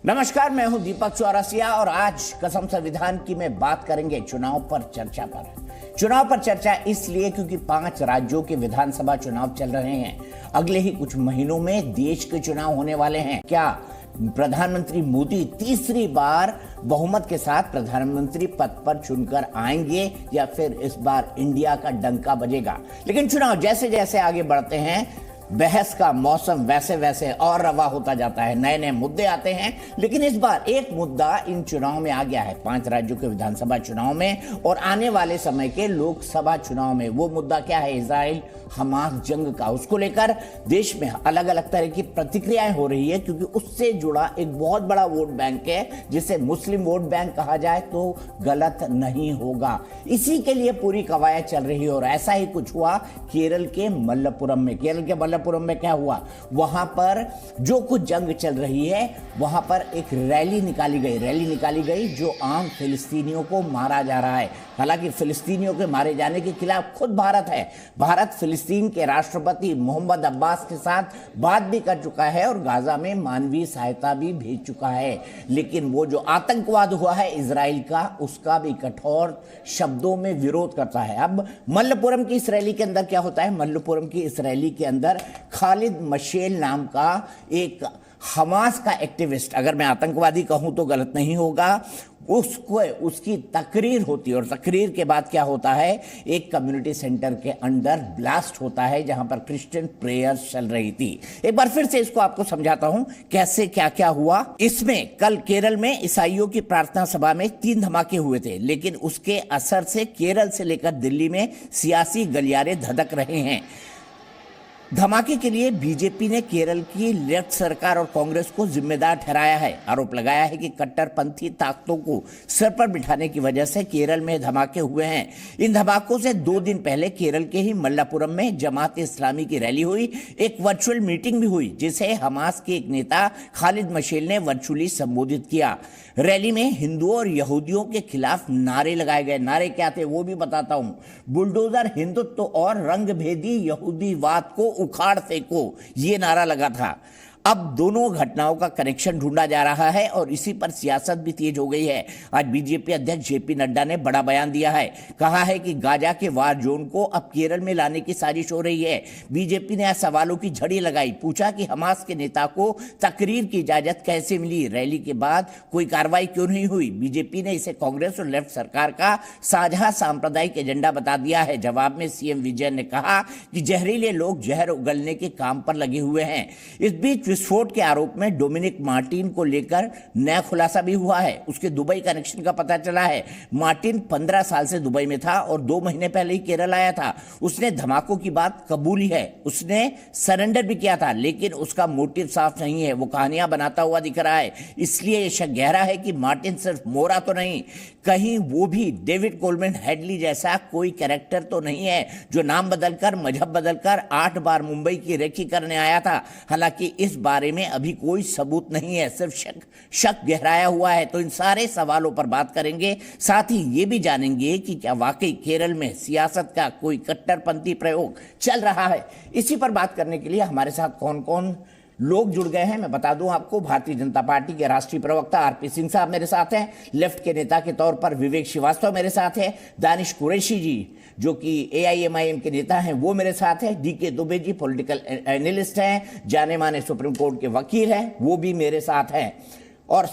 नमस्कार, मैं हूं दीपक चौरसिया और आज कसम संविधान की में बात करेंगे चुनाव पर चर्चा पर। चुनाव पर चर्चा इसलिए क्योंकि 5 राज्यों के विधानसभा चुनाव चल रहे हैं। अगले ही कुछ महीनों में देश के चुनाव होने वाले हैं। क्या प्रधानमंत्री मोदी तीसरी बार बहुमत के साथ प्रधानमंत्री पद पर चुनकर आएंगे या फिर इस बार इंडिया का डंका बजेगा? लेकिन चुनाव जैसे जैसे आगे बढ़ते हैं, बहस का मौसम वैसे वैसे और रवा होता जाता है, नए नए मुद्दे आते हैं। लेकिन इस बार एक मुद्दा इन चुनाव में आ गया है, 5 राज्यों के विधानसभा चुनाव में और आने वाले समय के लोकसभा चुनाव में। वो मुद्दा क्या है? इजराइल हमास जंग का। उसको लेकर देश में अलग अलग तरह की प्रतिक्रियाएं हो रही है, क्योंकि उससे जुड़ा एक बहुत बड़ा वोट बैंक है, जिसे मुस्लिम वोट बैंक कहा जाए तो गलत नहीं होगा। इसी के लिए पूरी कवायद चल रही है और ऐसा ही कुछ हुआ केरल के मल्लपुरम में। केरल के मल्लपुरम में क्या हुआ? वहां पर जो कुछ जंग चल रही है, वहां पर एक रैली निकाली गई जो आम फिलिस्तीनियों को मारा जा रहा है। हालांकि फिलिस्तीनियों के मारे जाने के खिलाफ खुद भारत है। भारत फिलिस्तीन के राष्ट्रपति मोहम्मद अब्बास के साथ बात भी कर चुका है और गाजा में मानवीय सहायता भी भेज चुका है। लेकिन वो जो आतंकवाद हुआ है इजराइल का, उसका भी कठोर शब्दों में विरोध करता है। अब मल्लपुरम की इस रैली के अंदर क्या होता है? मल्लपुरम की इस रैली के अंदर खालिद मशेल नाम का एक हमास का एक्टिविस्ट, अगर मैं आतंकवादी कहूं तो गलत नहीं होगा, उसकी तकरीर होती है। और तकरीर के बाद क्या होता है? एक कम्युनिटी सेंटर के अंदर ब्लास्ट होता है जहां पर क्रिश्चियन प्रेयर्स चल रही थी। एक बार फिर से इसको आपको समझाता हूं कैसे क्या क्या हुआ। इसमें कल केरल में ईसाइयों की प्रार्थना सभा में 3 धमाके हुए थे, लेकिन उसके असर से केरल से लेकर दिल्ली में सियासी गलियारे धधक रहे हैं। धमाके के लिए बीजेपी ने केरल की लेफ्ट सरकार और कांग्रेस को जिम्मेदार ठहराया है। आरोप लगाया है कि कट्टरपंथी ताकतों को सर पर बिठाने की वजह से केरल में धमाके हुए हैं। इन धमाकों से 2 दिन पहले केरल के ही मल्लापुरम में जमात इस्लामी की रैली हुई। एक वर्चुअल मीटिंग भी हुई जिसे हमास के एक नेता खालिद मशेल ने वर्चुअली संबोधित किया। रैली में हिंदुओं और यहूदियों के खिलाफ नारे लगाए गए। नारे क्या थे वो भी बताता हूं। बुलडोजर हिंदुत्व और रंगभेदी यहूदीवाद को उखाड़ फेंको, ये नारा लगा था। अब दोनों घटनाओं का कनेक्शन ढूंढा जा रहा है और इसी पर सियासत भी तेज हो गई है। आज बीजेपी अध्यक्ष जेपी नड्डा ने बड़ा बयान दिया है। कहा है कि गाजा के वार जोन को अब केरल में लाने की साजिश हो रही है। बीजेपी ने आज सवालों की झड़ी लगाई, पूछा कि हमास के नेता को तकरीर की इजाजत कैसे मिली, रैली के बाद कोई कार्रवाई क्यों नहीं हुई। बीजेपी ने इसे कांग्रेस और लेफ्ट सरकार का साझा सांप्रदायिक एजेंडा बता दिया है। जवाब में सीएम विजयन ने कहा कि जहरीले लोग जहर उगलने के काम पर लगे हुए हैं। इस बीच विस्फोट के आरोप में डोमिनिक मार्टिन को लेकर नया खुलासा भी हुआ है। उसके दुबई कनेक्शन का पता चला है। मार्टिन 15 साल से दुबई में था और 2 महीने पहले ही केरल आया था। उसने धमाकों की बात कबूली है, उसने सरेंडर भी किया था, लेकिन उसका मोटिव साफ नहीं है। वो कहानियां बनाता हुआ दिख रहा है। इसलिए यह शक गहरा है कि मार्टिन सिर्फ मोरा तो नहीं, कहीं वो भी डेविड कोलमैन हेडली जैसा कोई कैरेक्टर तो नहीं है जो नाम बदलकर मजहब बदलकर 8 बार मुंबई की रेकी करने आया था। हालांकि इस बारे में अभी कोई सबूत नहीं है, सिर्फ शक गहराया हुआ है। तो इन सारे सवालों पर बात करेंगे, साथ ही ये भी जानेंगे कि क्या वाकई केरल में सियासत का कोई कट्टरपंथी प्रयोग चल रहा है। इसी पर बात करने के लिए हमारे साथ कौन कौन लोग जुड़ गए हैं मैं बता दूं आपको। भारतीय जनता पार्टी के राष्ट्रीय प्रवक्ता आरपी सिंह साहब मेरे साथ हैं। लेफ्ट के नेता के तौर पर विवेक श्रीवास्तव मेरे साथ है। दानिश कुरैशी जी जो कि AIMIM के नेता हैं वो मेरे साथ है। DK Dubey ji political analyst हैं, जाने माने सुप्रीम कोर्ट के वकील हैं, वो भी मेरे साथ हैं। और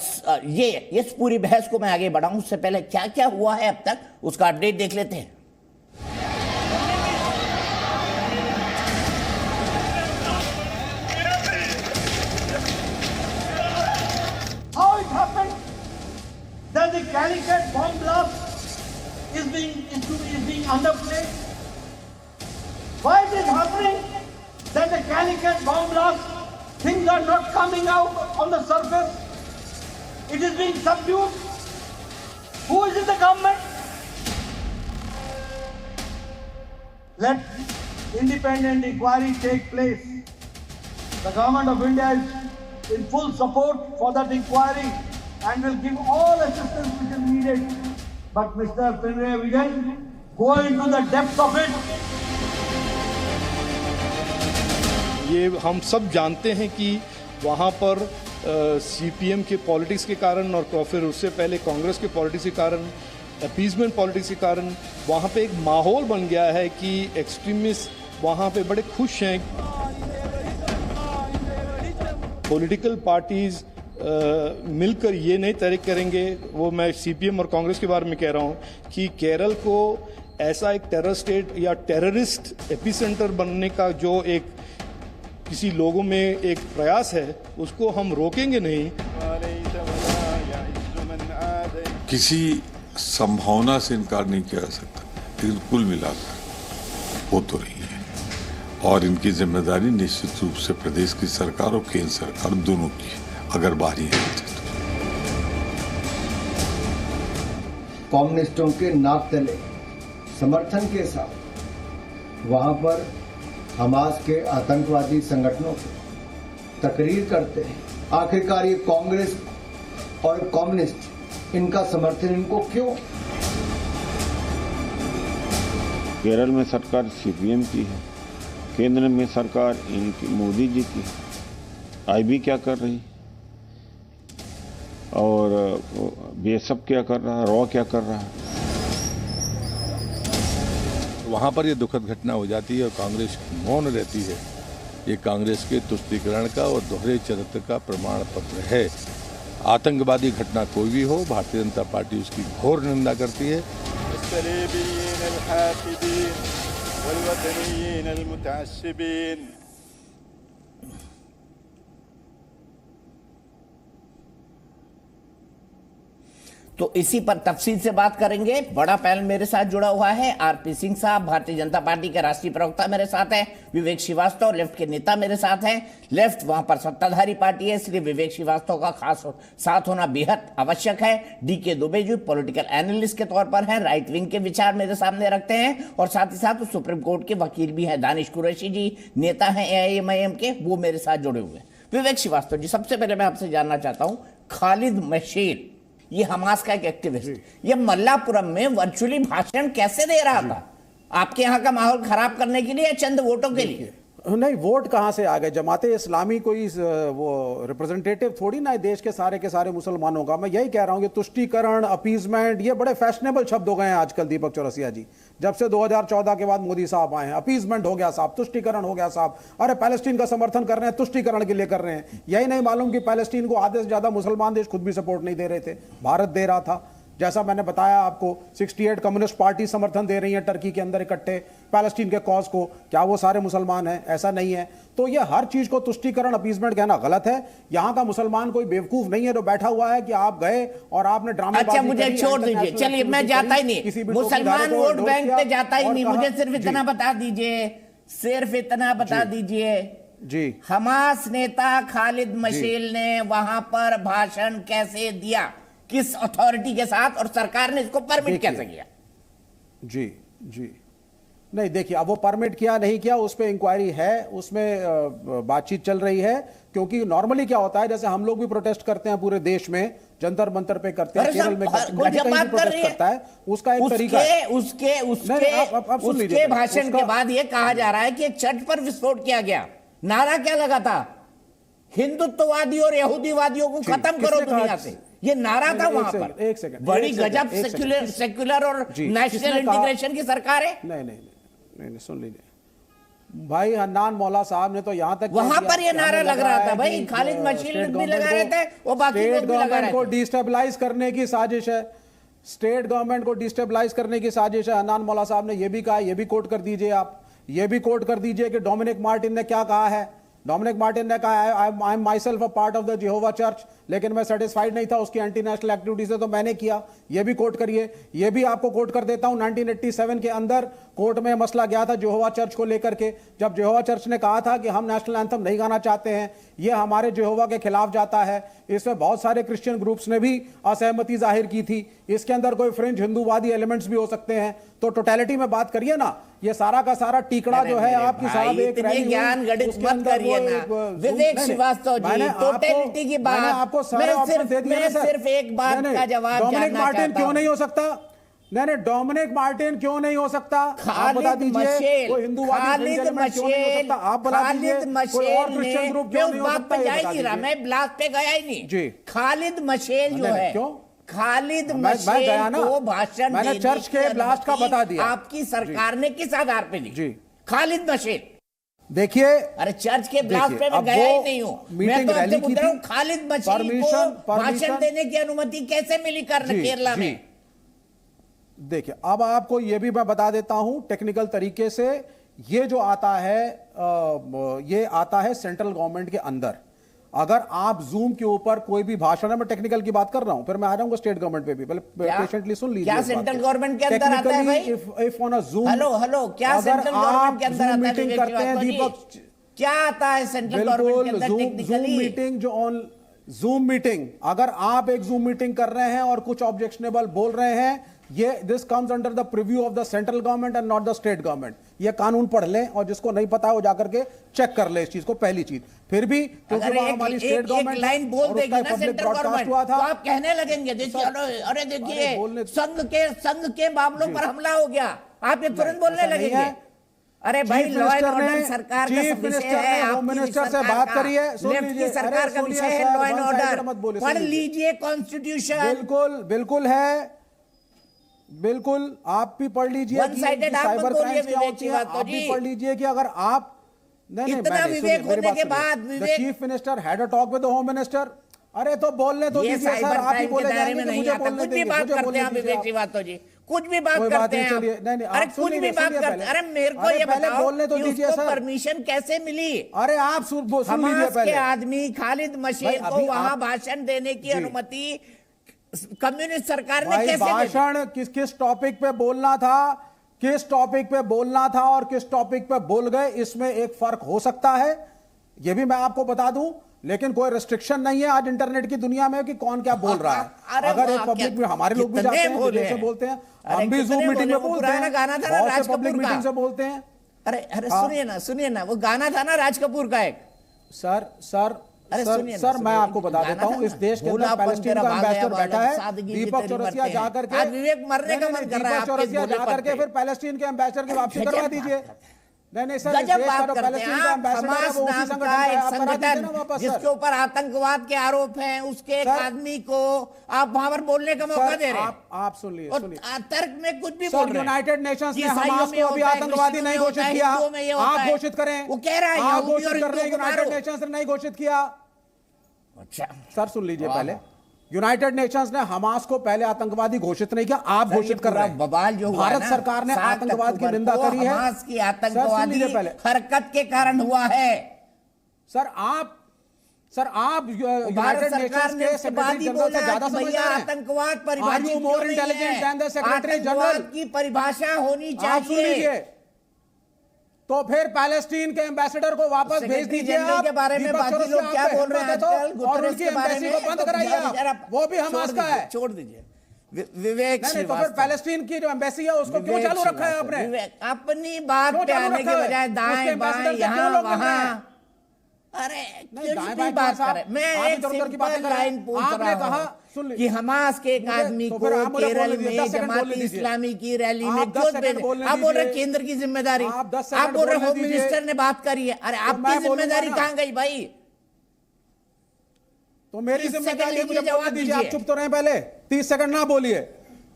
ये इस पूरी बहस को मैं आगे बढ़ाऊं उससे पहले क्या क्या हुआ है अब तक उसका अपडेट देख लेते हैं। That the Calicut bomb blast is being underplayed. Why it is happening that the Calicut bomb blast things are not coming out on the surface? It is being subdued. Who is in the government? Let independent inquiry take place. The government of India is in full support for that inquiry and will give all assistance which is needed. But Mr. Pinarayi Vijayan, go into the depth of it. ये हम सब जानते हैं कि वहाँ पर CPM के politics के कारण और फिर उससे पहले कांग्रेस के पॉलिटिक्स के कारण, अपीजमेंट पॉलिटिक्स के कारण वहाँ पे एक माहौल बन गया है कि एक्सट्रीमिस्ट वहाँ पे बड़े खुश हैं। पॉलिटिकल पार्टीज मिलकर ये नहीं तय करेंगे, वो मैं सीपीएम और कांग्रेस के बारे में कह रहा हूँ, कि केरल को ऐसा एक टेरर स्टेट या टेररिस्ट एपिसेंटर बनने का जो एक किसी लोगों में एक प्रयास है, उसको हम रोकेंगे नहीं। किसी संभावना से इनकार नहीं किया जा सकता, लेकिन कुल मिलाकर हो तो रही है, और इनकी जिम्मेदारी निश्चित रूप से प्रदेश की सरकार और केंद्र सरकार दोनों की है, अगर बाहरी है तो। कम्युनिस्टों के नाक तले समर्थन के साथ वहां पर हमास के आतंकवादी संगठनों को तकरीर करते हैं। आखिरकार ये कांग्रेस और कम्युनिस्ट, इनका समर्थन इनको क्यों? केरल में सरकार सीपीएम की है, केंद्र में सरकार इनकी मोदी जी की। आईबी क्या कर रही और बीएसएफ क्या कर रहा है, रॉ क्या कर रहा है? वहाँ पर ये दुखद घटना हो जाती है और कांग्रेस मौन रहती है। ये कांग्रेस के तुष्टीकरण का और दोहरे चरित्र का प्रमाण पत्र है। आतंकवादी घटना कोई भी हो, भारतीय जनता पार्टी उसकी घोर निंदा करती है। तो इसी पर तफसील से बात करेंगे। बड़ा पैनल मेरे साथ जुड़ा हुआ है। आरपी सिंह साहब भारतीय जनता पार्टी के राष्ट्रीय प्रवक्ता मेरे साथ हैं, विवेक श्रीवास्तव लेफ्ट के नेता मेरे साथ हैं। लेफ्ट वहां पर सत्ताधारी पार्टी है, इसलिए विवेक श्रीवास्तव का खास साथ होना बेहद आवश्यक है। DK Dubey ji political analyst के तौर पर हैं, राइट विंग के विचार मेरे सामने रखते हैं, और साथ ही साथ सुप्रीम कोर्ट के वकील भी हैं। दानिश कुरैशी जी नेता हैं एआईएमआईएम के, वो मेरे साथ जुड़े हुए हैं। विवेक श्रीवास्तव जी, सबसे पहले मैं आपसे जानना चाहता हूं, खालिद मशील ये हमास का एक एक्टिविस्ट, ये मल्लापुरम में वर्चुअली भाषण कैसे दे रहा था? आपके यहाँ का माहौल खराब करने के लिए या चंद वोटों के लिए? नहीं, वोट कहां से आ गए? जमाते इस्लामी कोई वो रिप्रेजेंटेटिव थोड़ी ना है देश के सारे मुसलमानों का। मैं यही कह रहा हूं कि तुष्टीकरण, अपीजमेंट, ये बड़े फैशनेबल शब्द हो गए हैं आजकल दीपक चौरसिया जी। जब से 2014 के बाद मोदी साहब आए हैं, अपीजमेंट हो गया साहब, तुष्टीकरण हो गया साहब। अरे पैलेस्टीन का समर्थन कर रहे हैं, तुष्टीकरण के लिए कर रहे हैं। यही नहीं मालूम कि पैलेस्टीन को आधे से ज्यादा मुसलमान देश खुद भी सपोर्ट नहीं दे रहे थे, भारत दे रहा था। जैसा मैंने बताया आपको, 68 कम्युनिस्ट पार्टी समर्थन दे रही है टर्की के अंदर इकट्ठे पैलेस्टीन के कॉज को। क्या वो सारे मुसलमान हैं? ऐसा नहीं है। तो ये हर चीज को तुष्टीकरण, अपीजमेंट कहना गलत है। यहाँ का मुसलमान कोई बेवकूफ नहीं है जो बैठा हुआ है कि आप गए और आपने ड्रामे। अच्छा, मुझे छोड़ दीजिए, चलिए मैं जाता ही नहीं, मुसलमान वोट बैंक पे जाता ही नहीं। मुझे सिर्फ इतना बता दीजिए, सिर्फ इतना बता दीजिए जी, हमास नेता खालिद मशील ने वहां पर भाषण कैसे दिया, किस अथॉरिटी के साथ, और सरकार ने इसको परमिट कैसे किया? जी नहीं, देखिए, अब वो परमिट किया नहीं किया उस पर इंक्वायरी है, उसमें बातचीत चल रही है। क्योंकि नॉर्मली क्या होता है, जैसे हम लोग भी प्रोटेस्ट करते हैं पूरे देश में, जंतर मंतर पे करते हैं, केरल में प्रोटेस्ट करता है, उसका एक तरीका है। उसके भाषण के बाद ये कहा जा रहा है कि चर्च पर विस्फोट किया गया। नारा क्या लगा था? हिंदुत्ववादियों और यहूदीवादियों को खत्म करो दुनिया से, ये नारा था वहां पर। एक सेकंड, बड़ी गजब सेक्युलर और नेशनल इंटीग्रेशन की सरकार है। नहीं, सुन लीजिए भाई, हन्नान मौला साहब ने तो यहां तक वहां पर ये नारा लग रहा था भाई, खालिद मशील भी लगा रहे थे, वो बाकी लोग भी लगा रहे थे। को डिस्टेबलाइज करने की साजिश है, स्टेट गवर्नमेंट को डिस्टेबलाइज करने की साजिश है। हन्नान मौला साहब ने ये भी कहा, ये भी कोट कर दीजिए आप, ये भी कोट कर दीजिए कि डोमिनिक मार्टिन ने क्या कहा है। डोमिनिक मार्टिन ने कहा, I am my self a part of the जेहोवा church, लेकिन मैं सेटिस्फाइड नहीं था उसकी एंटी नेशनल एक्टिविटी से, तो मैंने किया। ये भी कोट करिए, ये भी आपको कोट कर देता हूं। 1987 के अंदर कोर्ट में मसला गया था जेहोवा चर्च को लेकर के, जब जेहोवा चर्च ने कहा था कि हम नेशनल एंथम नहीं गाना चाहते हैं, ये हमारे जेहोवा के खिलाफ जाता है। इसमें बहुत सारे क्रिश्चियन ग्रुप्स ने भी असहमति जाहिर की थी। इसके अंदर कोई फ्रेंच हिंदूवादी एलिमेंट्स भी हो सकते हैं। तो टोटलिटी में बात करिए ना, ये सारा का सारा टिकड़ा जो है आपकी साहब एक रैली, ज्ञान गणित मत करिए ना विवेक श्रीवास्तव जी, टोटलिटी की बात आपको मैं सिर्फ एक बात का जवाब डोमिनिक मार्टिन क्यों नहीं हो सकता? नहीं, डोमिनिक मार्टिन क्यों नहीं हो सकता? आप खालिद बता दीजिए। मशेल, कोई हिंदूवादी खालिद क्यों नहीं हो मशेल, सकता? आप बता दीजिए। खालिद कोई और मशेल क्रिश्चियन ने, ग्रुप मैं क्यों उस नहीं हो बात सकता? पे ये जा ही बता नहीं रहा, दीजिए। मैं ब्लॉक पे गया ही नहीं जी। खालिद मशेल जो है, क्यों? खालिद मैं मशेल गया ना, को भाषण मैंने देने चर्च के की ब्लास्ट का अनुमति बता दिया। आपकी सरकार ने किस आधार पे दी? जी। खालिद मशेल, देखिए, अरे चर्च के ब्लास्ट पे मैं अब गया वो ही नहीं हूं, मैं मीटिंग तो आपसे रैली पूछ की रहा हूं थी। खालिद मशेल को भाषण देने की अनुमति कैसे मिली केरला में? देखिए, अब आपको यह भी मैं बता देता हूं टेक्निकल तरीके से। ये जो आता है ये आता है सेंट्रल गवर्नमेंट के अंदर। अगर आप जूम के ऊपर कोई भी भाषण है, मैं टेक्निकल की बात कर रहा हूं, फिर मैं आ जाऊंगा स्टेट गवर्नमेंट पे भी, पहले पेशेंटली सुन लीजिए। क्या सेंट्रल गवर्नमेंट के अंदर आता है भाई? If on a Zoom, hello, क्या सेंट्रल गवर्नमेंट के अंदर आता है? मीटिंग करते हैं दीपक, क्या आता है सेंट्रल गवर्नमेंट के अंदर जूम मीटिंग, जो ऑन जूम मीटिंग, अगर आप एक जूम मीटिंग कर रहे हैं और कुछ ऑब्जेक्शनेबल बोल रहे हैं, ये this comes under the preview of the central government and not the state government. ये कानून पढ़ लें, और जिसको नहीं पता है वो जाकर के चेक कर ले इस चीज को। पहली चीज, फिर भी क्योंकि हमारी स्टेट गवर्नमेंट लाइन बोल देगी ना सेंट्रल गवर्नमेंट, हुआ था, तो आप कहने लगेंगे देखिए, अरे देखिए संघ के मामलों पर हमला हो गया, आप ये तुरंत बोलने लगेंगे। अरे भाई, लॉ एंड ऑर्डर सरकार का विषय है, होम मिनिस्टर से बात करिए, लेफ्ट की सरकार का विषय है लॉ एंड ऑर्डर, पढ़ लीजिए कॉन्स्टिट्यूशन। बिल्कुल है, बिल्कुल आप भी पढ़ लीजिए वन साइडेड आप मत बोलिए विवेक की बात, आप भी पढ़ लीजिए कि अगर आप इतना विवेक होने के बाद Vivek, chief minister had a talk with the home minister. अरे तो बोलने तो दीजिए सर, आप ही बोले जाएंगे तो मुझे बोलने कुछ भी बात करते हैं विवेक की बात, तो जी कुछ भी बात करते हैं। अरे कुछ भी बात करते हैं, अरे मेरे को ये बताओ बोलने तो दीजिए सर, परमिशन कैसे मिली? अरे आप सुन लीजिए पहले। के आदमी खालिद मशेल को वहां भाषण देने की अनुमति कम्युनिस्ट सरकार ने कैसे? भाषण किस टॉपिक पे बोलना था, किस टॉपिक पे बोलना था और किस टॉपिक पे बोल गए, इसमें एक फर्क हो सकता है, यह भी मैं आपको बता दूं। लेकिन कोई रिस्ट्रिक्शन नहीं है आज इंटरनेट की दुनिया में कि कौन क्या बोल रहा है। अगर एक पब्लिक में हमारे लोग भी जाते हैं, विदेश से बोलते हैं, हम भी जूम मीटिंग में बोलते हैं, बहुत से पब्लिक मीटिंग से बोलते हैं। अरे सुनिए ना, वो गाना था ना राज कपूर का एक। सर मैं आपको बता देता हूं, इस देश के अंदर पैलेस्टीन का एम्बेसडर बैठा है, दीपक चौरसिया जाकर के, विवेक मरने का मन कर रहा है, दीपक चौरसिया जाकर के फिर पैलेस्टीन के एम्बेसडर की वापसी करवा दीजिए। नहीं सर, गजब बात करते हैं आप। हमास नाम का एक संगठन जिसके ऊपर आतंकवाद के आरोप हैं, उसके एक आदमी को आप वहां पर बोलने का मौका दे रहे हैं। आप सुन लीजिए, तर्क में कुछ भी बोल रहे हैं। यूनाइटेड नेशंस ने हमास को अभी आतंकवादी नहीं घोषित किया, आप घोषित करें, वो कह रहा है आप घोषित कर रहे हैं, यूनाइटेड नेशंस ने नहीं घोषित किया। अच्छा सर सुन लीजिए पहले, यूनाइटेड नेशंस ने हमास को पहले आतंकवादी घोषित नहीं किया, आप घोषित कर रहे हैं। बवाल जो भारत सरकार ने आतंकवाद की निंदा करी है, हमास की आतंकवादी हरकत के कारण हुआ है। सर आप यूनाइटेड नेशंस के सेक्रेटरी जनरल से ज्यादा समझदार हैं। आतंकवाद Are you more intelligent than the secretary general? की परिभाषा होनी आप सुन चाहिए। लीजिए, तो फिर पैलेस्टीन के एम्बेसडर को वापस भेज दीजिए आप। के बारे में बाकी लोग क्या बोल रहे हैं आजकल, और उनकी एम्बेसी को बंद कराइए आप, वो भी हमास का है। छोड़ दीजिए विवेक। नहीं तो फिर पैलेस्टीन की जो एम्बेसी है उसको क्यों चालू रखा है आपने? अपनी बात पे आने के बजाय दाएं बाएं यहाँ वहां, अरे दाएं बाएं बात करें। मैं एक सिंपल लाइन पूछ रहा हूं कि हमास के एक आदमी को केरल में जमात इस्लामी की रैली में क्यों भेजा? आप बोल रहे केंद्र की जिम्मेदारी, आप बोल रहे होम मिनिस्टर ने बात करी है, अरे आपकी जिम्मेदारी कहां गई भाई? तो मेरी जिम्मेदारी मुझे जवाब दीजिए। आप चुप तो रहे पहले, 30 सेकंड ना बोलिए,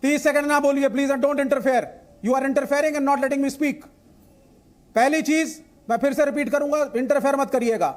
30 सेकंड ना बोलिए please, and don't interfere. You are interfering and not letting me speak. पहली चीज मैं फिर से रिपीट करूंगा, इंटरफेयर मत करिएगा।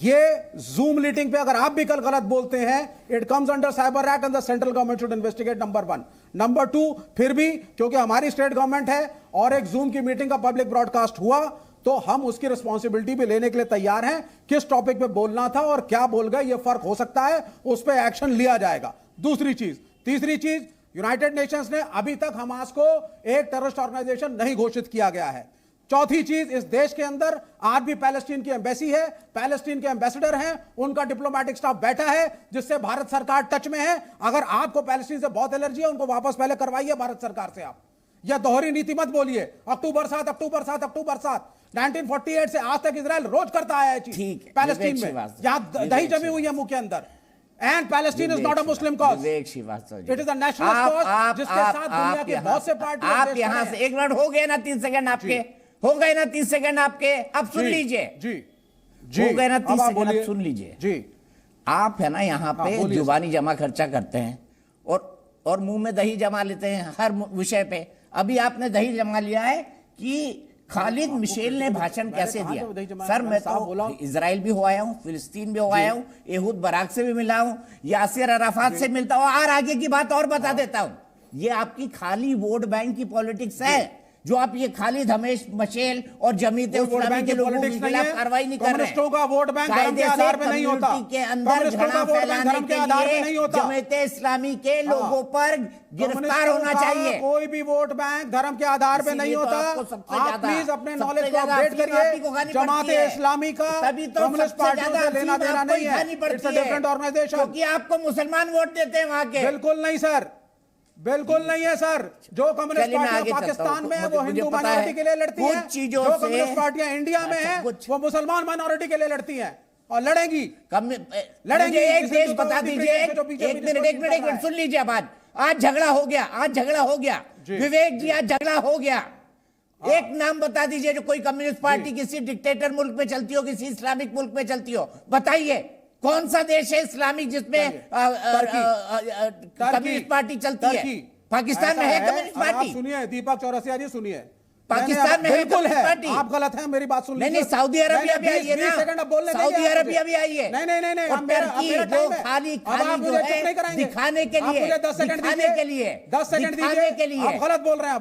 ये जूम मीटिंग पे अगर आप भी कल गलत बोलते हैं, it comes under cyber act and the central government should investigate, number 1। Number 2, फिर भी क्योंकि हमारी स्टेट गवर्नमेंट है और एक जूम की मीटिंग का पब्लिक ब्रॉडकास्ट हुआ, तो हम उसकी रिस्पॉन्सिबिलिटी भी लेने के लिए तैयार हैं। किस टॉपिक पे बोलना था और क्या बोल गए, ये फर्क हो सकता है, उस पर एक्शन लिया जाएगा। दूसरी चीज, तीसरी चीज, यूनाइटेड नेशंस ने अभी तक हमास को एक टेररिस्ट ऑर्गेनाइजेशन नहीं घोषित किया गया है। चौथी चीज, इस देश के अंदर आज भी पैलेस्टीन की एम्बेसी है, पैलेस्टीन के एम्बेसडर हैं, उनका डिप्लोमेटिक स्टाफ बैठा है जिससे भारत सरकार टच में है। अगर आपको पैलेस्टीन से बहुत एलर्जी है, उनको वापस पहले करवाइए भारत सरकार से। आप यह दोहरी नीति मत बोलिए। अक्टूबर 7 अक्टूबर 7 अक्टूबर 7 1948 से आज तक इजराइल रोज करता आया है चीज पैलेस्टीन में, यहां दही जमी हुई है मुंह के अंदर। And Palestine is not a Muslim cause. Vivek Srivastava ji, It is a nationalist cause जिसके साथ दुनिया के बहुत से पार्टी आप यहाँ से 1 मिनट हो गए ना, 3 सेकंड आपके हो गए ना, 30 सेकंड आपके, अब सुन लीजिए जी जी, हो गए ना 30 सेकंड, अब सुन लीजिए जी। आप है ना यहाँ पे जुबानी जमा खर्चा करते हैं और मुंह में दही जमा लेते हैं हर विषय पे। अभी आपने दही जमा लिया है कि खालिद मिशेल ने भाषण कैसे दिया। सर मैं तो इजराइल भी हो आया हूँ, फिलिस्तीन भी हो आया हूँ, एहूद बराक से भी मिला हूँ, यासिर अराफात से मिलता हूँ, और आगे की बात और बता देता हूँ। ये आपकी खाली वोट बैंक की पॉलिटिक्स है, जो आप ये खालिद हमेश मशेल और जमीयत इस्लामी के लोगों के खिलाफ कार्रवाई नहीं कर रहे। कम्युनिस्टों का वोट बैंक धर्म के आधार पे नहीं होता, के अंदर घृणा फैलाने के लिए जमीयत इस्लामी के लोगों पर गिरफ्तार होना चाहिए। कोई भी वोट बैंक धर्म के आधार पे नहीं होता। आप प्लीज अपने नॉलेज को अपडेट करिए। जमात इस्लामी का कम्युनिस्ट पार्टियों से लेना देना नहीं है, इट्स अ डिफरेंट ऑर्गेनाइजेशन। क्योंकि आपको मुसलमान वोट देते हैं वहां के। बिल्कुल नहीं सर, बिल्कुल नहीं है सर। जो कम्युनिस्ट पार्टियां पाकिस्तान में है वो हिंदू माइनॉरिटी के लिए लड़ती हैं, जो कम्युनिस्ट पार्टियां इंडिया में है वो मुसलमान माइनॉरिटी के लिए लड़ती हैं और लड़ेंगी। एक देश बता दीजिए, एक मिनट सुन लीजिए। आज झगड़ा हो गया, विवेक जी, आज झगड़ा हो गया। एक नाम बता दीजिए जो कोई कम्युनिस्ट पार्टी किसी डिक्टेटर मुल्क में चलती हो, किसी इस्लामिक मुल्क में चलती हो, बताइए कौन सा देश है इस्लामिक जिसमें कम्युनिस्ट पार्टी चलती है? पाकिस्तान में है कम्युनिस्ट पार्टी। सुनिए दीपक चौरसिया जी, सुनिए, पाकिस्तान में बिल्कुल है, आप गलत हैं, मेरी बात सुन लीजिए। नहीं, सऊदी अरबिया भी आई है ना, सऊदी अरबिया भी आई है। नहीं, और टर्की जो खाली जो है दिखाने के लिए, 10 सेकंड दीजिए। आप गलत बोल रहे हैं।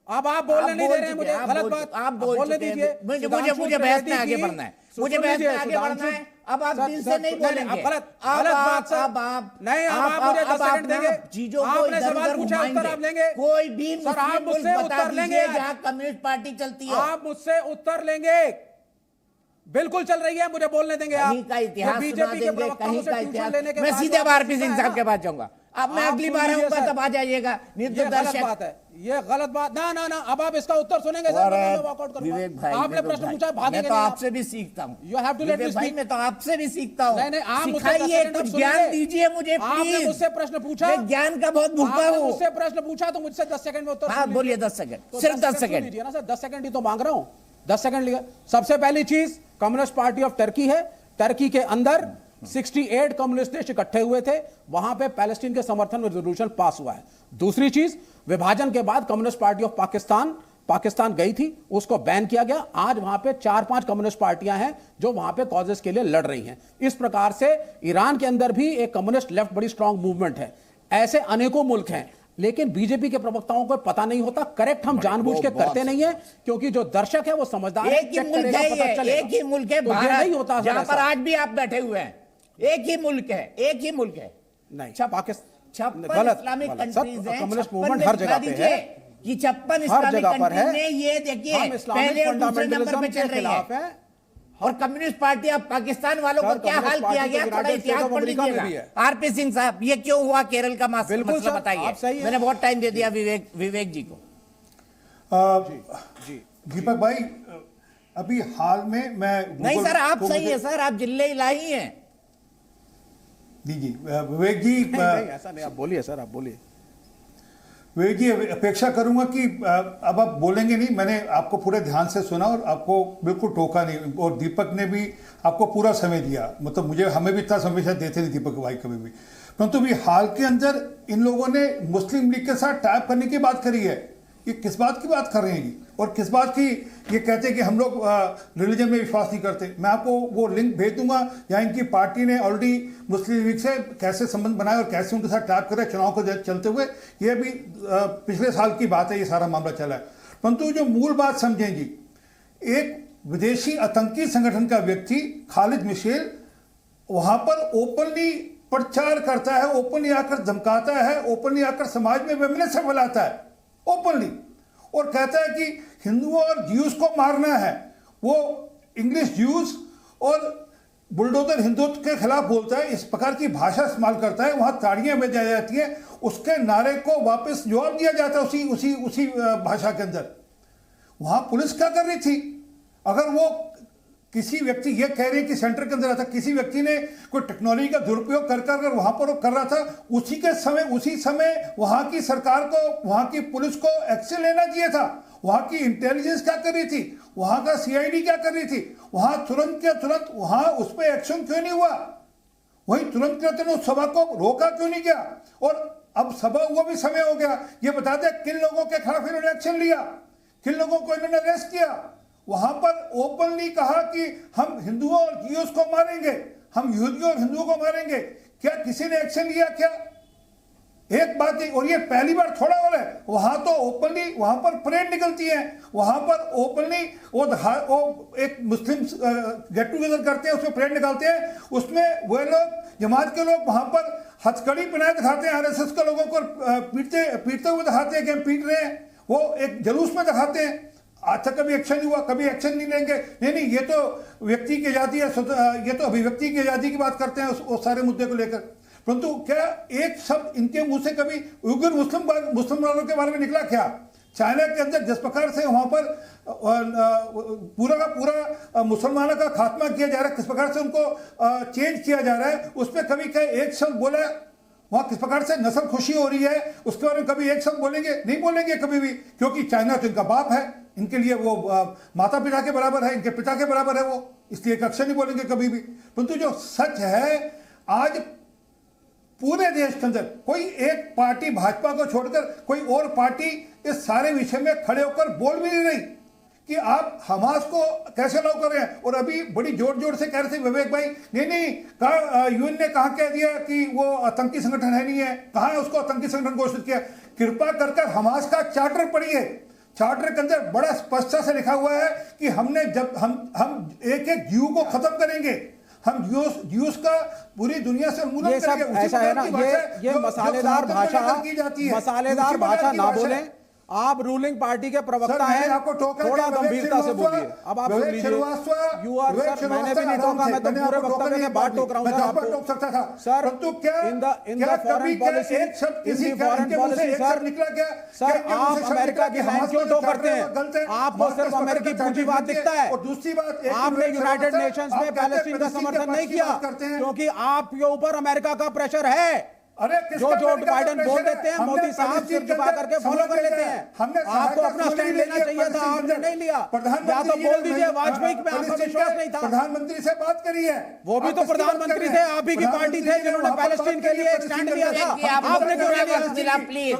अब आप बोलने नहीं दे रहे हैं मुझे, गलत बात आप बोलने दीजिए। मुझे बहस में आगे बढ़ना है, मुझे बहस में आगे बढ़ना है। अब आप दिल से नहीं बोलेंगे, गलत बात सर। नहीं, आप मुझे 10 सेकंड देंगे। चीजों को आपने सवाल पूछा, उत्तर आप लेंगे। कोई भी सर आप मुझसे उत्तर लेंगे, जहां कम्युनिस्ट पार्टी चलती है आप मुझसे उत्तर लेंगे। बिल्कुल चल रही है, मुझे बोलने देंगे। कहीं का इतिहास बीजेपी के प्रवक्ताओं से ट्यूशन लेने के मैं सीधे आरपी सिंह साहब के पास जाऊंगा। अब मैं अगली बार आऊंगा तब आ जाइएगा। ये गलत बात है, ये गलत बात। ना, अब आप इसका उत्तर सुनेंगे सर, मैं वॉकआउट करूंगा। विवेक भाई, आपने प्रश्न पूछा, भागेंगे मैं तो आपसे भी सीखता हूँ। You have to let me speak. मैं तो आपसे भी सीखता हूँ। नहीं, आप सिखाइए, कुछ ज्ञान दीजिए मुझे प्लीज। आपने मुझसे प्रश्न पूछा, मैं ज्ञान का बहुत भूखा हूँ। मुझसे प्रश्न पूछा तो मुझसे 10 सेकंड में उत्तर। हाँ बोलिए, 10 सेकंड, सिर्फ 10 सेकंड लीजिए ना सर, 10 सेकंड ही तो मांग रहा हूँ, 10 सेकंड लिया। सबसे पहली चीज, कम्युनिस्ट पार्टी ऑफ टर्की है। टर्की के अंदर 68 कम्युनिस्ट देश इकट्ठे हुए थे, वहां पे पैलेस्टीन के समर्थन में रेजोल्यूशन पास हुआ है। दूसरी चीज, विभाजन के बाद कम्युनिस्ट पार्टी ऑफ पाकिस्तान गई थी, उसको बैन किया गया। आज वहां पे 4-5 कम्युनिस्ट पार्टियां हैं जो वहां पे कॉजेस के लिए लड़ रही हैं। इस प्रकार से ईरान के अंदर भी एक कम्युनिस्ट लेफ्ट बड़ी स्ट्रांग मूवमेंट है। ऐसे अनेकों मुल्क हैं, लेकिन बीजेपी के प्रवक्ताओं को पता नहीं होता। करेक्ट हम जानबूझ के करते नहीं है, क्योंकि जो दर्शक है वो समझदार है। एक ही मुल्क है, नहीं होता जहां पर आज भी आप बैठे हुए हैं। एक ही मुल्क है। नहीं, पाकिस्तान गलत, इस्लामिक कंट्रीज हैं, कम्युनिस्ट मूवमेंट हर जगह पे है, कि 56 हर जगह पर है। ये देखिए पहले और दूसरे नंबर पे चल रही है। और कम्युनिस्ट पार्टी अब पाकिस्तान वालों को क्या हाल किया गया, थोड़ा इतिहास पढ़ लीजिएगा। आरपी सिंह साहब, ये क्यों हुआ केरल का मसला बताइए। मैंने बहुत टाइम दे दिया विवेक जी को। दीपक भाई, अभी हाल में मैं नहीं सर, आप सही है सर, आप जिले इलाही हैं। विवेक जी, ऐसा नहीं, आप बोलिए सर, आप बोलिए। विवेक जी, अपेक्षा करूंगा कि अब आप बोलेंगे नहीं। मैंने आपको पूरे ध्यान से सुना और आपको बिल्कुल टोका नहीं, और दीपक ने भी आपको पूरा समय दिया। मतलब हमें भी इतना समय शायद देते नहीं दीपक भाई कभी भी। परंतु भी हाल के अंदर इन लोगों ने मुस्लिम लीग के साथ टाइप करने की बात करी है। ये किस बात की बात कर रहे हैं और किस बात की ये कहते हैं कि हम लोग रिलीजन में विश्वास नहीं करते। मैं आपको वो लिंक भेज दूंगा, या इनकी पार्टी ने ऑलरेडी मुस्लिम लीग से कैसे संबंध बनाए और कैसे उनके साथ टाइप करे चुनाव को चलते हुए। ये भी पिछले साल की बात है, ये सारा मामला चला है। परंतु जो मूल बात समझेंगी, एक विदेशी आतंकी संगठन का व्यक्ति खालिद मिशेल वहां पर ओपनली प्रचार करता है, ओपनली आकर धमकाता है, ओपनली आकर समाज में वेमनेस फैलाता है ओपनली, और कहता है कि हिंदुओं और ज्यूज को मारना है। वो इंग्लिश ज्यूज और बुलडोजर हिंदुत्व के खिलाफ बोलता है, इस प्रकार की भाषा इस्तेमाल करता है। वहां ताड़ियां बजाई जाती है, उसके नारे को वापस जवाब दिया जाता है उसी भाषा के अंदर। वहां पुलिस क्या कर रही थी? अगर वो किसी व्यक्ति ये कह रहे हैं कि सेंटर के अंदर था, किसी व्यक्ति ने कोई टेक्नोलॉजी का दुरुपयोग कर कर अगर वहां पर वो कर रहा था, उसी समय वहां की सरकार को, वहां की पुलिस को एक्शन लेना चाहिए था। वहां की इंटेलिजेंस क्या कर रही थी, वहां का सीआईडी क्या कर रही थी, वहां तुरंत के तुरंत वहां उस पर एक्शन क्यों नहीं हुआ, वही तुरंत के तुरंत उस सभा को रोका क्यों नहीं गया। और अब सभा हुआ भी समय हो गया, ये बता दें किन लोगों के खिलाफ इन्होंने एक्शन लिया, किन लोगों को इन्होंने अरेस्ट किया। वहां पर ओपनली कहा कि हम हिंदुओं और जीओस को मारेंगे, हम यहूदियों और हिंदुओं को मारेंगे। क्या किसी ने एक्शन लिया क्या? एक बात ही, और ये पहली बार थोड़ा हो रहा है। वहां तो ओपनली वहां पर परेड निकलती है, वहां पर ओपनली वो एक मुस्लिम गेट टुगेदर करते हैं, उसमें परेड निकालते हैं, उसमें वो लोग जमात के लोग वहां पर हथकड़ी पहनाए दिखाते हैं, आरएसएस के लोगों को पीटते हुए दिखाते हैं कि हम पीट रहे हैं, वो एक जुलूस में दिखाते हैं। आज तक कभी एक्शन नहीं हुआ, कभी एक्शन नहीं लेंगे। नहीं, ये तो व्यक्ति की आजादी है, ये तो अभिव्यक्ति की आजादी की बात करते हैं उस सारे मुद्दे को लेकर। परंतु क्या एक शब्द इनके मुंह से कभी उइगर मुस्लिम वालों के बारे में निकला क्या? चाइना के अंदर जिस प्रकार से वहां पर पूरा का पूरा मुसलमानों का खात्मा किया जा रहा है, किस प्रकार से उनको चेंज किया जा रहा है, उस पर कभी क्या एक शब्द बोला? वहां किस प्रकार से नस्ल खुशी हो रही है, उसके बारे में कभी एक शब्द बोलेंगे? नहीं बोलेंगे कभी भी, क्योंकि चाइना तो इनका बाप है, इनके लिए वो माता पिता के बराबर है, इनके पिता के बराबर है वो, इसलिए एक अक्षर नहीं बोलेंगे कभी भी। परंतु जो सच है, आज पूरे देश के अंदर कोई एक पार्टी भाजपा को छोड़कर कोई और पार्टी इस सारे विषय में खड़े होकर बोल भी नहीं रही कि आप हमास को कैसे अलाउ कर रहे हैं। और अभी बड़ी जोर से कह रहे थे विवेक भाई, नहीं कहा यूएन ने कहा कह दिया कि वो आतंकी संगठन है, नहीं है, कहा है उसको आतंकी संगठन घोषित किया। कृपा कर हमास का चार्टर पढ़िए, चार्टर के अंदर बड़ा स्पष्टता से लिखा हुआ है कि हमने जब हम एक जीव को खत्म करेंगे, हम ज्यूस का पूरी दुनिया से उन्मूलन करेंगे। ऐसा है ना, ये मसालेदार भाषा ना बोलें। आप रूलिंग पार्टी के प्रवक्ता हैं, थोड़ा गंभीरता से बोलिए। अब आप सुन लीजिए, यू आर सर, मैंने भी नहीं टोका, मैं तो पूरे वक्तव्य के बाद टोक रहा हूं सर आपको। Sir in the foreign policy, sir आप अमेरिका की लाइन क्यों टोक करते हैं? आपको सिर्फ अमेरिकी पूंजीवाद दिखता है। और दूसरी बात, आपने यूनाइटेड नेशंस में पैलेस्टीन का समर्थन नहीं किया क्योंकि आपके ऊपर अमेरिका का प्रेशर है। जो बाइडेन बोल देते हैं, मोदी साहब सिर झुका करके फॉलो कर लेते हैं। आपको अपना स्टैंड लेना चाहिए था, आपने नहीं लिया। या तो बोल दीजिए वाजपेयी पे आपका विश्वास नहीं था। प्रधानमंत्री से बात करिए, वो भी तो प्रधानमंत्री थे, आप ही की पार्टी थे जिन्होंने पैलेस्टीन के लिए एक स्टैंड लिया था। आपने क्यों नहीं लिया? प्लीज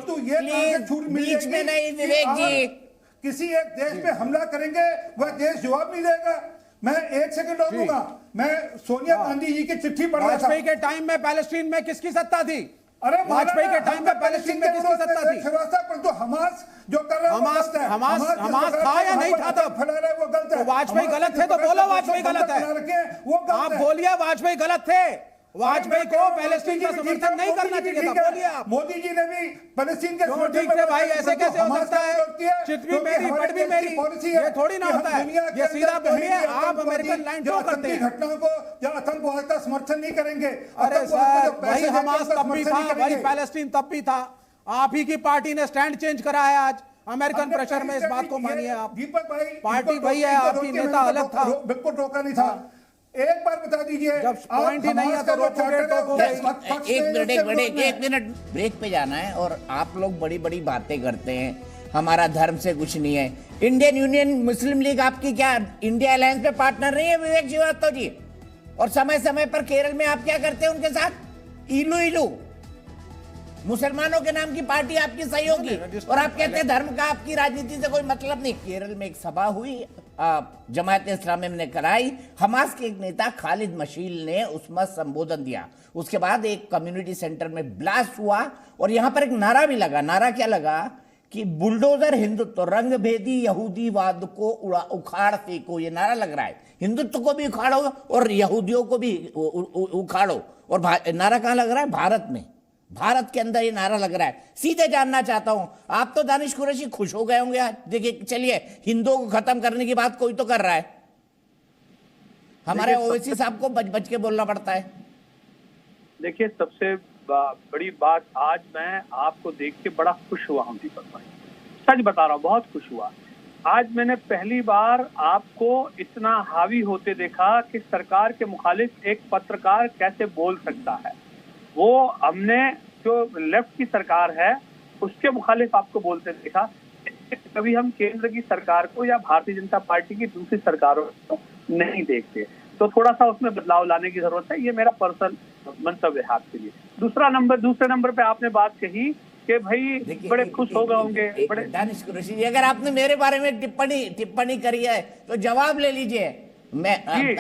बीच में नहीं विवेक जी। किसी एक देश पे हमला करेंगे, वह देश जवाब नहीं देगा। मैं एक सेकंड और दूंगा, मैं सोनिया गांधी जी की चिट्ठी पढ़ रहा था। वाजपेयी के टाइम में पैलेस्टीन में किसकी सत्ता थी? अरे वाजपेयी के टाइम में पैलेस्टीन में किसकी सत्ता थी? परंतु हमास जो कर रहा है, हमास था या नहीं था तब? वो गलत है। वाजपेयी गलत थे तो बोलो वाजपेयी गलत है। आप बोलिए वाजपेयी गलत थे, वाजपेयी को पैलेस्टीन का समर्थन नहीं करना चाहिए था, बोलिए आप। मोदी जी ने भी पैलेस्टीन के समर्थन ठीक थे भाई, ऐसे कैसे हो सकता है? चिट भी मेरी पट भी मेरी, ये थोड़ी ना होता है। ये सीधा बोलिए, आप अमेरिकन लाइन क्यों करते हैं? घटनाओं को या आतंकवाद का समर्थन नहीं करेंगे। अरे सर, वही हमास तब भी था, वही पैलेस्टीन तब भी था। आप ही की पार्टी ने स्टैंड चेंज करा है आज अमेरिकन प्रेशर में, इस बात को मानिए आप। दीपक भाई, पार्टी वही है, आपकी नेता अलग था। बिल्कुल रोका नहीं था। एक बार बता दीजिए, जब पॉइंट ही नहीं है तो एक मिनट ब्रेक पे जाना है। और आप लोग बड़ी बड़ी बातें करते हैं, हमारा धर्म से कुछ नहीं है। इंडियन यूनियन मुस्लिम लीग आपकी क्या इंडिया अलायंस में पार्टनर नहीं है विवेक श्रीवास्तव जी? और समय समय पर केरल में आप क्या करते हैं उनके साथ? इलू मुसलमानों के नाम की पार्टी आपकी सहयोगी, और आप कहते हैं धर्म का आपकी राजनीति से कोई मतलब नहीं। केरल में एक सभा हुई, जमात इस्लामी ने कराई, हमास के एक नेता खालिद मशील ने उसमें संबोधन दिया। उसके बाद एक कम्युनिटी सेंटर में ब्लास्ट हुआ और यहां पर एक नारा भी लगा। नारा क्या लगा कि बुलडोजर हिंदुत्व, रंग भेदी यहूदीवाद को उखाड़ फेंको, ये नारा लग रहा है। हिंदुत्व को भी उखाड़ो और यहूदियों को भी उखाड़ो। और नारा कहां लग रहा है? भारत में, भारत के अंदर ये नारा लग रहा है। सीधे जानना चाहता हूं, आप तो दानिश कुरैशी खुश हो गए होंगे आज। देखिए, चलिए, हिंदुओं को खत्म करने की बात कोई तो कर रहा है, हमारे ओवैसी साहब को बच बच के बोलना पड़ता है। देखिए, सबसे बड़ी बात, आज मैं आपको देख के बड़ा खुश हुआ हूं दीपक भाई, सच बता रहा हूं, बहुत खुश हुआ। आज मैंने पहली बार आपको इतना हावी होते देखा कि सरकार के मुखालिफ एक पत्रकार कैसे बोल सकता है। वो हमने जो लेफ्ट की सरकार है उसके मुखालिफ आपको बोलते देखा। कभी हम केंद्र की सरकार को या भारतीय जनता पार्टी की दूसरी सरकारों को नहीं देखते, तो थोड़ा सा उसमें बदलाव लाने की जरूरत है। ये मेरा पर्सनल मंतव्य है आपके लिए। दूसरे नंबर पे आपने बात कही कि भाई बड़े खुश हो गए होंगे बड़े। दानिश कुरैशी जी, अगर आपने मेरे बारे में टिप्पणी करी है तो जवाब ले लीजिए।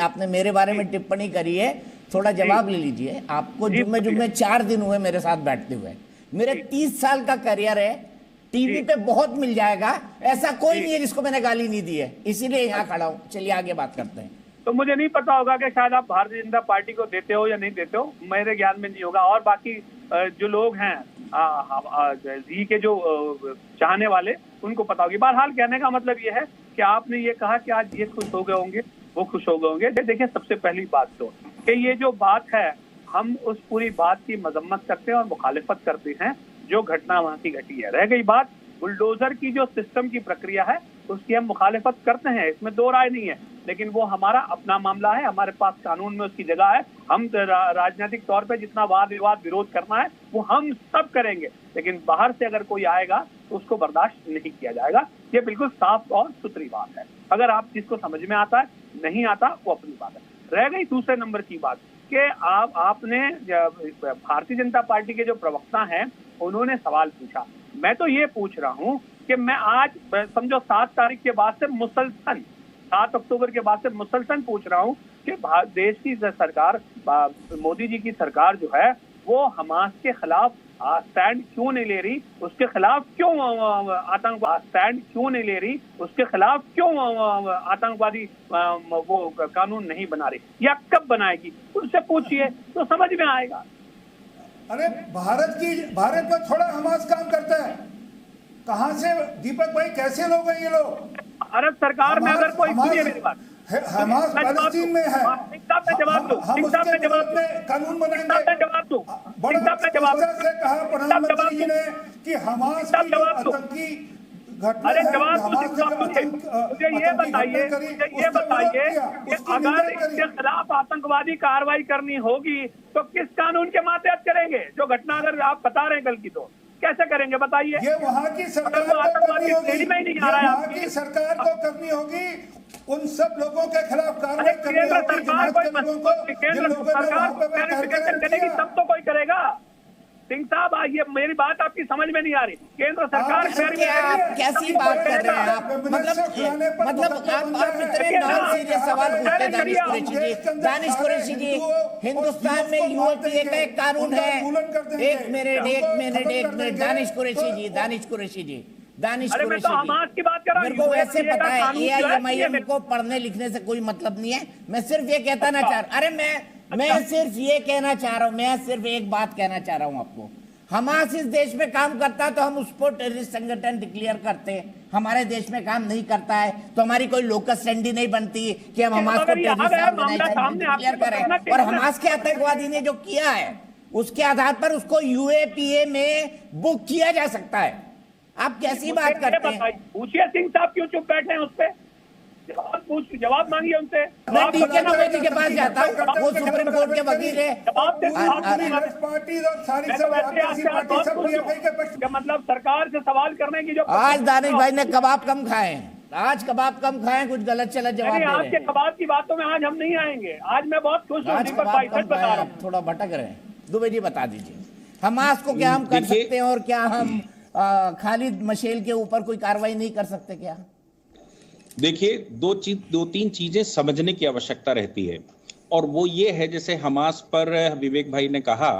आपने मेरे बारे में टिप्पणी करी है, थोड़ा जवाब ले लीजिए। आपको जुम्मे 4 दिन हुए मेरे साथ बैठते हुए। मेरे 30 साल का करियर है, टीवी पे बहुत मिल जाएगा, ऐसा कोई नहीं है जिसको मैंने गाली नहीं दी है, इसीलिए यहाँ खड़ा हूँ। चलिए आगे बात करते हैं। तो मुझे नहीं पता होगा कि शायद आप भारतीय जनता पार्टी को देते हो या नहीं देते हो, मेरे ज्ञान में नहीं होगा। और बाकी जो लोग हैं जी के जो चाहने वाले, उनको पता होगी। बहरहाल कहने का मतलब ये है कि आपने ये कहा कि आज ये खुश हो गए होंगे, वो खुश हो गए होंगे। देखिए, सबसे पहली बात तो कि ये जो बात है, हम उस पूरी बात की मजम्मत करते हैं और मुखालिफत करते हैं जो घटना वहां की घटी है। रह गई बात बुलडोजर की, जो सिस्टम की प्रक्रिया है उसकी हम मुखालिफत करते हैं, इसमें दो राय नहीं है। लेकिन वो हमारा अपना मामला है, हमारे पास कानून में उसकी जगह है। हम राजनीतिक तौर पे जितना वाद विवाद विरोध करना है वो हम सब करेंगे, लेकिन बाहर से अगर कोई आएगा तो उसको बर्दाश्त नहीं किया जाएगा। ये बिल्कुल साफ और सुथरी बात है। अगर आप जिसको समझ में आता है, नहीं आता वो अपनी बात है। रह गई दूसरे नंबर की बात कि आपने भारतीय जनता पार्टी के जो प्रवक्ता हैं उन्होंने सवाल पूछा। मैं तो ये पूछ रहा हूँ कि मैं आज समझो 7 तारीख के बाद से मुसलसल 7 अक्टूबर के बाद से मुसलसल पूछ रहा हूँ कि देश की सरकार, मोदी जी की सरकार जो है वो हमास के खिलाफ स्टैंड क्यों नहीं ले रही, उसके खिलाफ क्यों आतंकवाद स्टैंड क्यों नहीं ले रही, उसके खिलाफ क्यों आतंकवादी वो कानून नहीं बना रही, या कब बनाएगी, उनसे पूछिए तो समझ में आएगा। अरे भारत में थोड़ा हमास काम करता है। कहां से दीपक भाई, कैसे लोग हैं ये लोग? भारत सरकार में अगर कोई, सुनिए मेरी बात, हमास पैलेस्टीन में है। जवाब दो, कानून बनाएंगे। जवाब दो, बड़े से कहा प्रधानमंत्री जी ने कि हमास की जो आतंकी घटना अरे है, जवाब मुझे ये बताइए कि अगर इसके खिलाफ आतंकवादी कार्रवाई करनी होगी तो किस कानून के मातहत करेंगे? जो घटना अगर आप बता रहे हैं कल की, तो कैसे करेंगे बताइए? ये वहाँ की सरकार को करनी होगी, वहाँ की सरकार को करनी होगी। उन सब लोगों के खिलाफ कार्रवाई करनी होगी। केंद्र सरकार क्लैरिफिकेशन करेगी तब तो कोई करेगा। सिंह साहब, ये मेरी बात आपकी समझ में नहीं आ रही। केंद्र सरकार कैसी बात कर रहे हैं आप? मतलब आप इतने नॉन सीरियस सवाल पूछते हैं। दानिश कुरैशी जी, हिंदुस्तान में यूएपीए का एक कानून है। एक मिनट दानिश कुरैशी जी, मेरे को वैसे पता है AIMIM को पढ़ने लिखने से कोई मतलब नहीं है। मैं सिर्फ ये कहता ना चाह रहा, मैं सिर्फ ये कहना चाह रहा हूँ, मैं सिर्फ एक बात कहना चाह रहा हूँ आपको। हमास इस देश में काम करता है तो हम उसको टेररिस्ट संगठन डिक्लेयर करते हैं। हमारे देश में काम नहीं करता है तो हमारी कोई लोकस स्टैंडी नहीं बनती कि हम हमास को टेररिस्ट ऑर्गेनाइजेशन डिक्लेयर करें। और हमास के आतंकवादी ने जो किया है उसके आधार पर उसको UAPA में बुक किया जा सकता है। आप कैसी बात करते हैं? पूछिए सिंह साहब, क्यों चुप बैठे हैं? उस पे जवाब मांगिए उनसे। मैं DK नौवेदी के पास जाता हूँ, वो सुप्रीम कोर्ट के वकील है। मतलब सरकार से सवाल करने की जो आज दानिश भाई ने कबाब कम खाए हैं, आज कबाब कम खाए, कुछ गलत चलत जवाब दे रहे हैं। आज के कबाब की बातों में आज हम नहीं आएंगे। आज मैं बहुत खुश हूँ दीपक भाई, सच बता रहा हूँ। थोड़ा भटक रहे हैं। दुबे जी बता दीजिए, हमास को क्या हम कर सकते हैं और क्या हम खालिद मशेल के ऊपर कोई कार्रवाई नहीं कर सकते क्या? देखिए, दो तीन चीजें समझने की आवश्यकता रहती है, और वो ये है, जैसे हमास पर विवेक भाई ने कहा,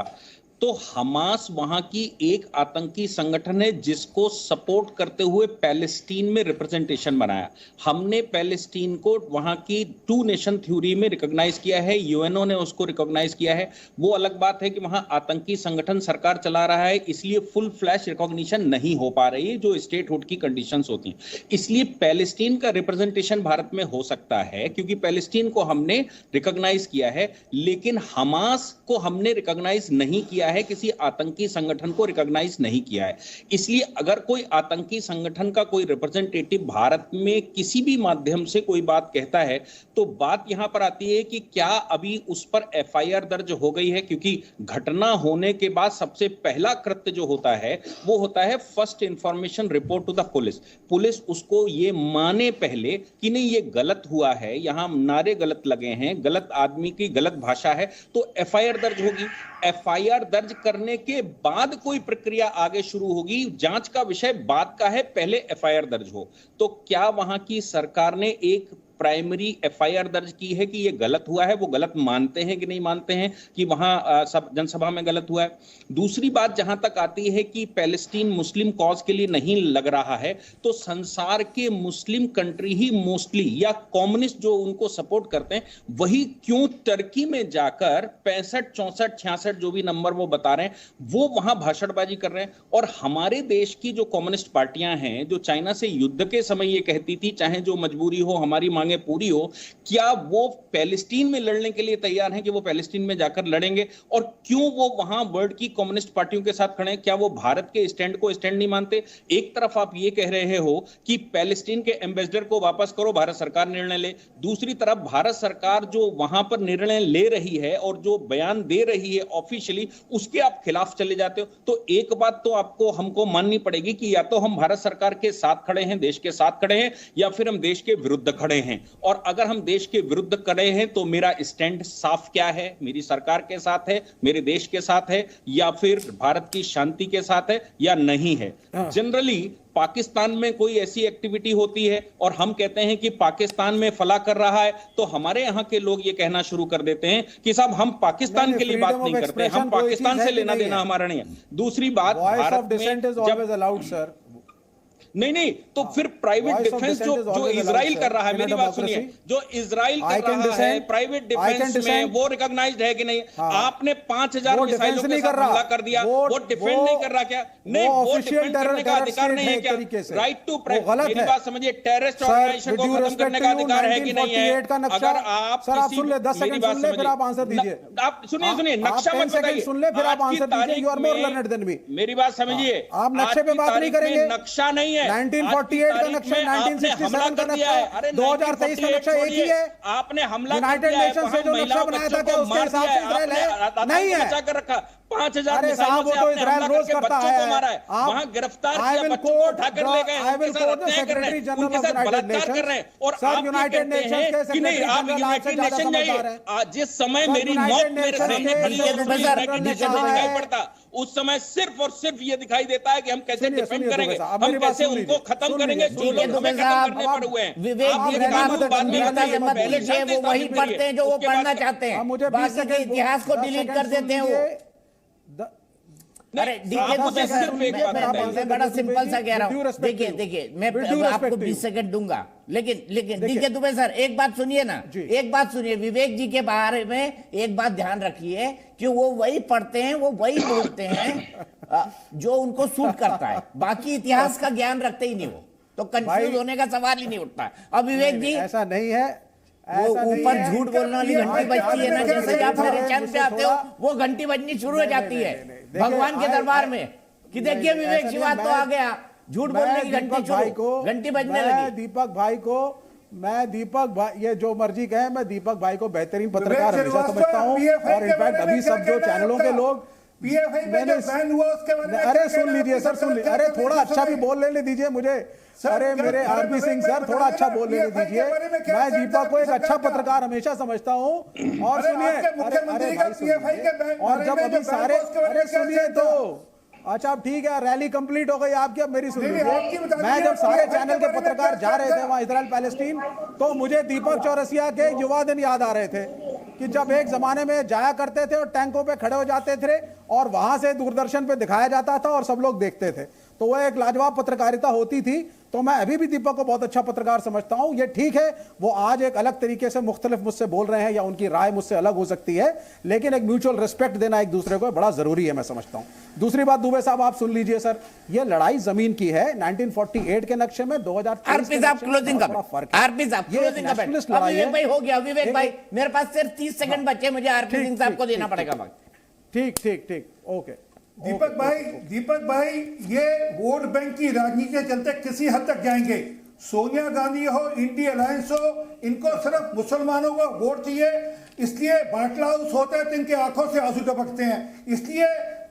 तो हमास वहां की एक आतंकी संगठन है जिसको सपोर्ट करते हुए पैलेस्टीन में रिप्रेजेंटेशन बनाया। हमने पैलेस्टीन को वहां की 2 नेशन थ्योरी में रिकॉग्नाइज किया है, यूएनओ ने उसको रिकॉग्नाइज किया है। वो अलग बात है कि वहां आतंकी संगठन सरकार चला रहा है, इसलिए फुल फ्लैश रिकॉग्निशन नहीं हो पा रही है, जो स्टेटहुड की कंडीशंस होती हैं। इसलिए पैलेस्टीन का रिप्रेजेंटेशन भारत में हो सकता है क्योंकि पैलेस्टीन को हमने रिकॉग्नाइज किया है, लेकिन हमास को हमने रिकॉग्नाइज नहीं किया है, किसी आतंकी संगठन को रिकॉग्नाइज नहीं किया है। इसलिए अगर कोई आतंकी संगठन का कोई रिप्रेजेंटेटिव भारत में किसी भी माध्यम से कोई बात कहता है तो बात यहां पर आती है कि क्या अभी उस पर एफआईआर दर्ज हो गई है, क्योंकि घटना होने के बाद सबसे पहला कृत्य जो होता है वो होता है first information report to the police. Police उसको ये माने पहले कि नहीं ये गलत हुआ है, यहां नारे गलत लगे हैं, गलत आदमी की गलत भाषा है, तो एफआईआर दर्ज होगी। एफआईआर दर्ज करने के बाद कोई प्रक्रिया आगे शुरू होगी। जांच का विषय बात का है, पहले एफआईआर दर्ज हो। तो क्या वहां की सरकार ने एक प्राइमरी एफआईआर दर्ज की है कि ये गलत हुआ है? वो गलत मानते हैं कि नहीं मानते हैं कि वहां सब जनसभा में गलत हुआ है? दूसरी बात जहां तक आती है कि पैलेस्टीन मुस्लिम कॉज के लिए नहीं लग रहा है, तो संसार के मुस्लिम कंट्री ही मोस्टली या कम्युनिस्ट जो उनको सपोर्ट करते हैं वही क्यों टर्की में जाकर 65, 64, 66 जो भी नंबर वो बता रहे हैं वो वहां भाषणबाजी कर रहे हैं? और हमारे देश की जो कम्युनिस्ट पार्टियां हैं जो चाइना से युद्ध के समय ये कहती थी चाहे जो मजबूरी हो हमारी मांगे पूरी हो, क्या वो पैलेस्टीन में लड़ने के लिए तैयार हैं कि वो पैलेस्टीन में जाकर लड़ेंगे? और क्यों वो वहां वर्ल्ड की कम्युनिस्ट पार्टियों के साथ खड़े हैं? क्या वो भारत के स्टैंड को स्टैंड नहीं मानते? एक तरफ आप ये कह रहे हो कि पैलेस्टीन के एम्बेसडर को वापस करो, भारत सरकार निर्णय ले, दूसरी तरफ भारत सरकार जो वहां पर निर्णय ले रही है और जो बयान दे रही है ऑफिशियली उसके आप खिलाफ चले जाते हो। तो एक बात तो आपको हमको माननी पड़ेगी कि या तो हम भारत सरकार के साथ खड़े हैं, देश के साथ खड़े हैं, या फिर हम देश के विरुद्ध खड़े हैं। और अगर हम देश के विरुद्ध खड़े हैं तो मेरा स्टैंड साफ क्या है? मेरी सरकार के साथ है, मेरे देश के साथ है, या फिर भारत की शांति के साथ है या नहीं है? जनरली पाकिस्तान में कोई ऐसी एक्टिविटी होती है और हम कहते हैं कि पाकिस्तान में फला कर रहा है तो हमारे यहाँ के लोग ये कहना शुरू कर देते हैं कि साहब हम पाकिस्तान के लिए बात नहीं करते, हम पाकिस्तान से लेना देना हमारा नहीं है। दूसरी बात, भारत में जब नहीं तो फिर प्राइवेट डिफेंस जो इजराइल कर रहा है, मेरी बात सुनिए, जो इजराइल कर रहा है प्राइवेट डिफेंस में वो रिकॉग्नाइज्ड है कि नहीं? आपने 5000 मिसाइलों के साथ हमला कर दिया, वो डिफेंड नहीं कर रहा क्या? नहीं, वो डिफेंड करने का अधिकार नहीं है क्या? राइट टू, मेरी बात समझिए, टेररिस्ट ऑर्गेनाइजेशन को खत्म करने का अधिकार है कि नहीं है? अगर आप मेरी बात समझिए, आप सुनिए, नक्शा मत बताइए, मेरी बात समझिए, आप नक्शे पे बात नहीं करेंगे, नक्शा नहीं है 1948 का नक्शा, 1967 का नक्शा, 2023 का नक्शा एक ही है। आपने हमला यूनाइटेड नेशन से जो नक्शा बनाया था क्या उसके हिसाब से इजराइल है? नहीं है। रखा 5000 मिसाइलों से आपने हमला करके बच्चों को मारा है, वहां गिरफ्तार किया, बच्चों को उठाकर ले गए, उनके साथ हत्या कर रहे हैं, उनके साथ बलात्कार कर रहे हैं, और आप यूनाइटेड नेशन कि नहीं, आप यूनाइटेड नेशन जाइए। जिस समय मेरी मौत मेरे सामने खड़ी है यूनाइटेड नेशन नहीं दिखाई पड़ता, उस समय सिर्फ और सिर्फ ये दिखाई देता है कि हम कैसे डिफेंड करेंगे, हम कैसे उनको खत्म करेंगे जो लोग हमें खत्म करने पर हुए हैं। विवेक वो वही पढ़ते हैं जो वो पढ़ना चाहते हैं, बाकी के इतिहास को डिलीट कर देते हैं वो। अरे मैं बड़ा सिंपल सा कह रहा हूँ, देखिए मैं आपको 20 सेकंड दूंगा, लेकिन डीके दुबे सर एक बात सुनिए ना, एक बात सुनिए, विवेक जी के बारे में एक बात ध्यान रखिए कि वो वही पढ़ते हैं, वो वही बोलते हैं जो उनको सूट करता है, बाकी इतिहास का ज्ञान रखते ही नहीं वो, तो कंफ्यूज होने का सवाल ही नहीं उठता। अब विवेक जी ऐसा नहीं है, वो ऊपर झूठ बोलने वाली घंटी बजती है ना, जैसे आप मेरे चैनल पे आते हो वो घंटी बजनी शुरू हो जाती है भगवान के दरबार में कि देखिए विवेक शिवा तो आ गया, झूठ बोलने की घंटी बजने लगी। दीपक भाई को ये जो मर्जी कहे, मैं दीपक भाई को बेहतरीन पत्रकार हमेशा समझता हूँ, और इनफैक्ट अभी सब जो चैनलों के लोग अरे सुन लीजिए सर, सुन लीजिए, अरे थोड़ा अच्छा भी बोल लेने दीजिए मुझे, अरे मेरे आरपी सिंह सर थोड़ा अच्छा बोल लेने दीजिए। मैं दीपक को एक अच्छा पत्रकार हमेशा समझता हूँ, और सुनिए, और जब अभी सारे, अरे सुनिए तो अच्छा ठीक है, रैली कंप्लीट हो गई आपकी, अब मेरी सुनिए। मैं जब सारे चैनल के पत्रकार जा रहे थे वहां इजराइल पैलेस्टीन, तो मुझे दीपक चौरसिया के युवा दिन याद आ रहे थे कि जब एक जमाने में जाया करते थे और टैंकों पे खड़े हो जाते थे और वहां से दूरदर्शन पे दिखाया जाता था और सब लोग देखते थे, तो वह एक लाजवाब पत्रकारिता होती थी। तो मैं अभी भी दीपक को बहुत अच्छा पत्रकार समझता हूं। ये ठीक है वो आज एक अलग तरीके से मुख्तलिफ मुझसे बोल रहे हैं या उनकी राय मुझसे अलग हो सकती है, लेकिन एक म्यूचुअल रिस्पेक्ट देना एक दूसरे को बड़ा जरूरी है, मैं समझता हूं। दूसरी बात दुबे साहब आप सुन लीजिए सर, ये लड़ाई जमीन की है, 1948 के नक्शे में 2023 के नक्शे में बड़ा फर्क है। विवेक भाई हो गया, विवेक भाई मेरे पास सिर्फ 30 सेकंड बचे, मुझे आरपी सिंह साहब को देना पड़ेगा वक्त। ठीक ठीक ठीक, ओके। दीपक भाई, ये वोट बैंक की राजनीति के चलते किसी हद तक जाएंगे। सोनिया गांधी हो, इंडिया अलायंस हो, इनको सिर्फ मुसलमानों को वोट चाहिए, इसलिए बाटला हाउस होता है तो इनकी आंखों से आंसू टपकते हैं। इसलिए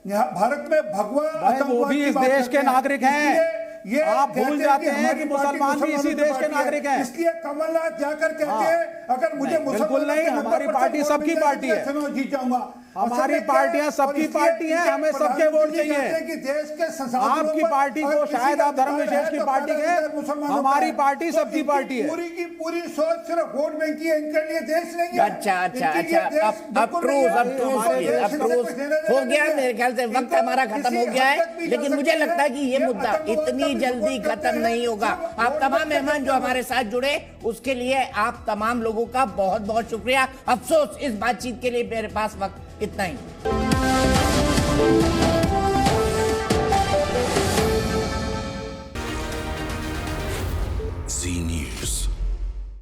भारत में भगवा वो भी इस देश के नागरिक हैं। आप भूल जाते हैं कि मुसलमान भी इसी देश के नागरिक हैं। इसलिए कमलनाथ जाकर कहते हैं अगर मुझे बिल्कुल नहीं, हमारी पार्टी सबकी पार्टी है, जीत जाऊंगा। हमारी पार्टियां सबकी पार्टी हैं, हमें सबके वोट चाहिए। देश के आपकी पार्टी को शायद आप धर्म विशेष की पार्टी है, हमारी पार्टी सबकी पार्टी है। पूरी की पूरी सोच सिर्फ वोट बैंक की है, इनके लिए देश नहीं है। अच्छा, अब हो गया। मेरे ख्याल से वक्त हमारा खत्म हो गया है, लेकिन मुझे लगता है कि ये मुद्दा इतनी जल्दी खत्म नहीं होगा। आप तमाम मेहमान जो हमारे साथ जुड़े, उसके लिए आप तमाम लोगों का बहुत बहुत शुक्रिया। अफसोस इस बातचीत के लिए मेरे पास वक्त इतना ही।